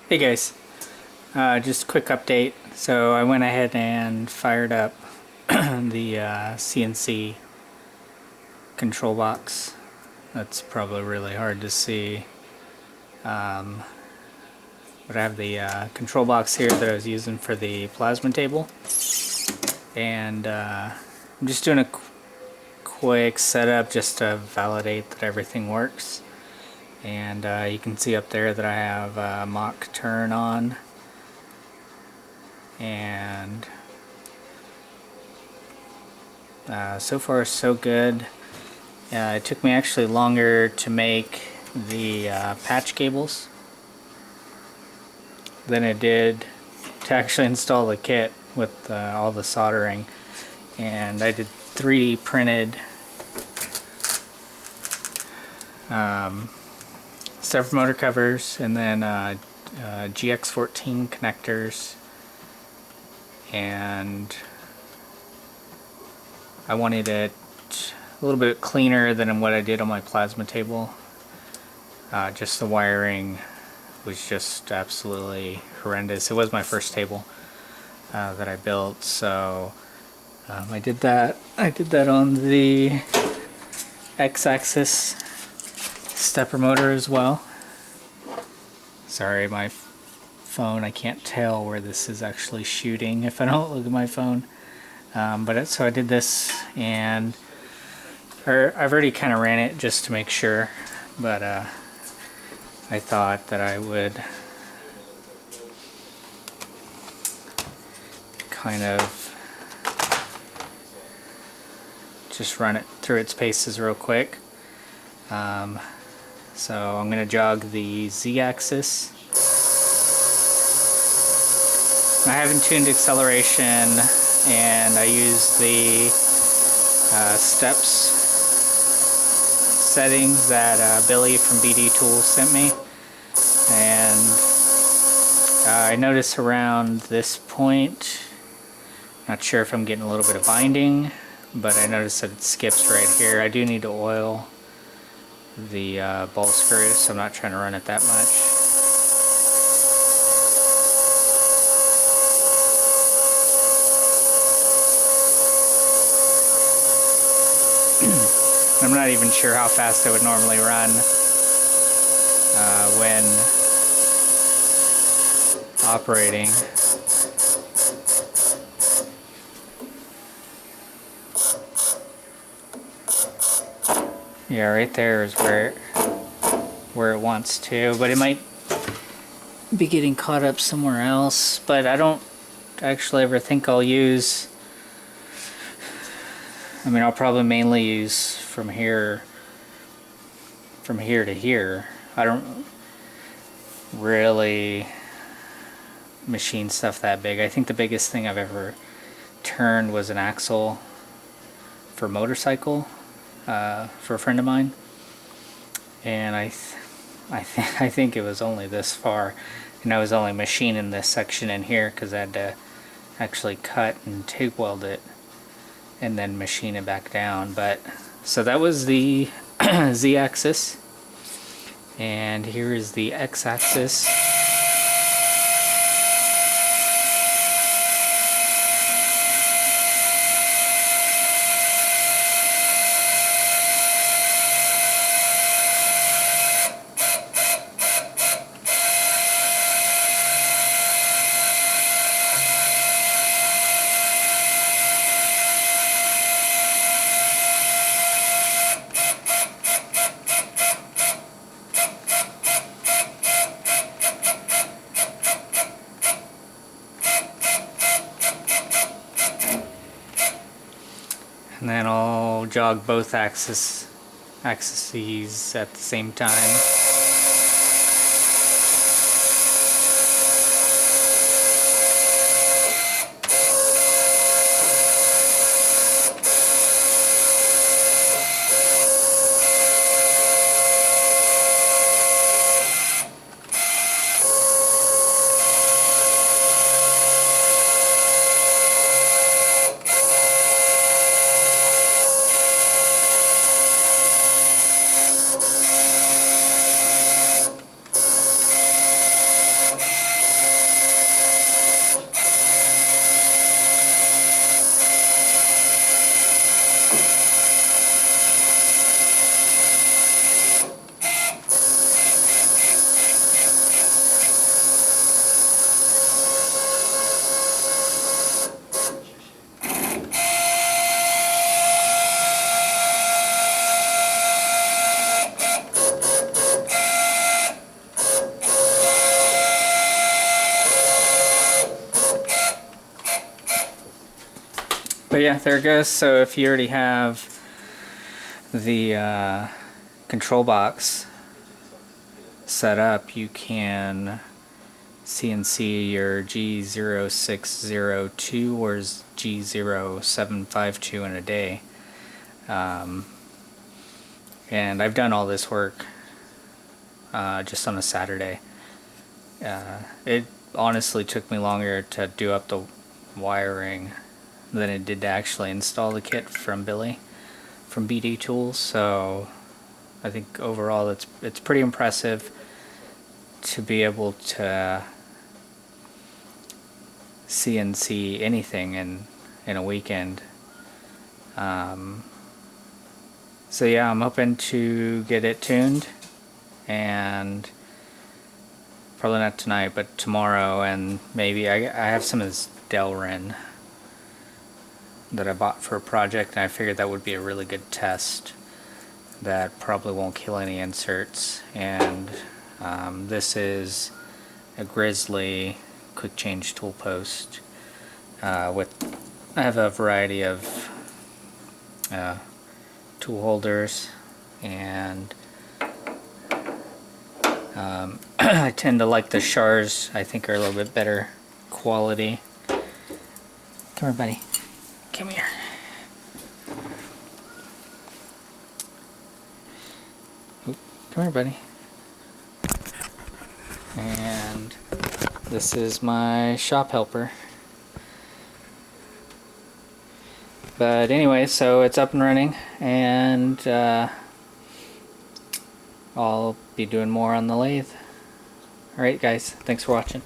Hey guys, just a quick update. So I went ahead and fired up the CNC control box. That's probably really hard to see. But I have the control box here that I was using for the plasma table. And I'm just doing a quick setup just to validate that everything works. And you can see up there that I have Mach turn on. And so far so good. It took me actually longer to make the patch cables than it did to actually install the kit with all the soldering. And I did 3D printed stepper motor covers, and then GX14 connectors, and I wanted it a little bit cleaner than what I did on my plasma table. Just the wiring was just absolutely horrendous. It was my first table that I built, so I did that. I did that on the XAxis stepper motor as well. Sorry, my phone, I can't tell where this is actually shooting if I don't look at my phone. So I did this, and I've already kind of ran it just to make sure, but I thought that I would kind of just run it through its paces real quick. So I'm going to jog the ZAxis. I haven't tuned acceleration, and I use the steps settings that Billy from BDTools sent me. And I notice around this point, not sure if I'm getting a little bit of binding, but I notice that it skips right here. I do need to oil the ball screw, so I'm not trying to run it that much. I'm not even sure how fast I would normally run when operating. Yeah, right there is where it wants to, but it might be getting caught up somewhere else. But I don't actually ever think I'll use, I mean, I'll probably mainly use from here to here. I don't really machine stuff that big. I think the biggest thing I've ever turned was an axle for a motorcycle for a friend of mine, and I think it was only this far, and I was only machining this section in here because I had to actually cut and TIG weld it and then machine it back down. But so that was the Z-axis, and here is the X-axis. And then I'll jog both axes at the same time. But yeah, there it goes. So if you already have the control box set up, you can CNC your G0652 or G0752 in a day. And I've done all this work just on a Saturday. It honestly took me longer to do up the wiring than it did to actually install the kit from Billy from BDTools. So I think overall it's pretty impressive to be able to CNC anything in a weekend. So yeah, I'm hoping to get it tuned, and probably not tonight, but tomorrow, and maybe I have some of this Delrin that I bought for a project, and I figured that would be a really good test that probably won't kill any inserts. And this is a Grizzly quick change tool post with, I have a variety of tool holders, and I tend to like the Shars. I think are a little bit better quality. Come here, buddy. Come here. Oop, come here, buddy. And this is my shop helper. But anyway, so it's up and running, and I'll be doing more on the lathe. Alright guys, thanks for watching.